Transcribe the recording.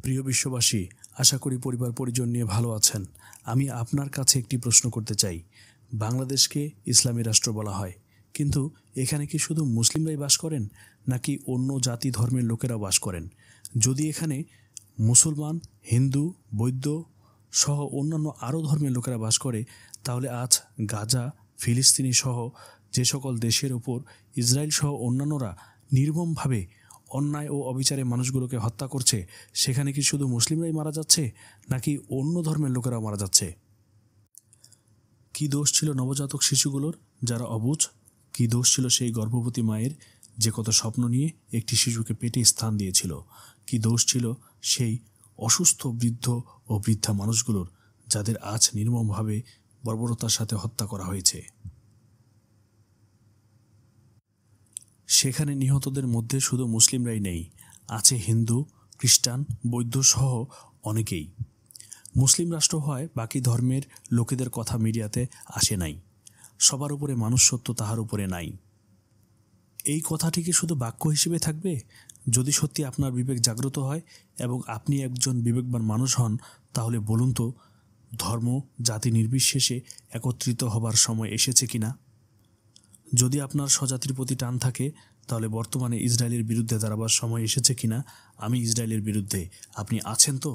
প্রিয় বিশ্ববাসী, আশা করি পরিবার পরিজন নিয়ে ভালো আছেন। আমি আপনার কাছে একটি প্রশ্ন করতে চাই। বাংলাদেশকে ইসলামী রাষ্ট্র বলা হয়, কিন্তু এখানে কি শুধু মুসলিমরাই বাস করেন, নাকি অন্য জাতি ধর্মের লোকেরাও বাস করেন? যদি এখানে মুসলমান, হিন্দু, বৌদ্ধ সহ অন্যান্য আরও ধর্মের লোকেরা বাস করে, তাহলে আজ গাজা, ফিলিস্তিনি সহ যে সকল দেশের ওপর ইসরায়েল সহ অন্যান্যরা নির্মমভাবে অন্যায় ও অবিচারে মানুষগুলোকে হত্যা করছে, সেখানে কি শুধু মুসলিমরাই মারা যাচ্ছে, নাকি অন্য ধর্মের লোকেরাও মারা যাচ্ছে? কী দোষ ছিল নবজাতক শিশুগুলোর যারা অবুঝ? কী দোষ ছিল সেই গর্ভবতী মায়ের যে কত স্বপ্ন নিয়ে একটি শিশুকে পেটে স্থান দিয়েছিল? কী দোষ ছিল সেই অসুস্থ বৃদ্ধ ও বৃদ্ধা মানুষগুলোর যাদের আজ নির্মমভাবে বর্বরতার সাথে হত্যা করা হয়েছে? সেখানে নিহতদের মধ্যে শুধু মুসলিমরাই নেই, আছে হিন্দু, খ্রিস্টান, বৌদ্ধ সহ অনেকেই। মুসলিম রাষ্ট্র হয় বাকি ধর্মের লোকেদের কথা মিডিয়াতে আসে নাই। সবার উপরে মানুষ সত্য, তাহার উপরে নাই। এই কথাটি কি শুধু বাক্য হিসেবে থাকবে? যদি সত্যি আপনার বিবেক জাগ্রত হয় এবং আপনি একজন বিবেকবান মানুষ হন, তাহলে বলুন তো, ধর্ম জাতি নির্বিশেষে একত্রিত হবার সময় এসেছে কিনা? যদি আপনার স্বজাতির প্রতি টান থাকে, তাহলে বর্তমানে ইসরায়েলের বিরুদ্ধে দাঁড়াবার সময় এসেছে কিনা? আমি ইসরায়েলের বিরুদ্ধে, আপনি আছেন তো?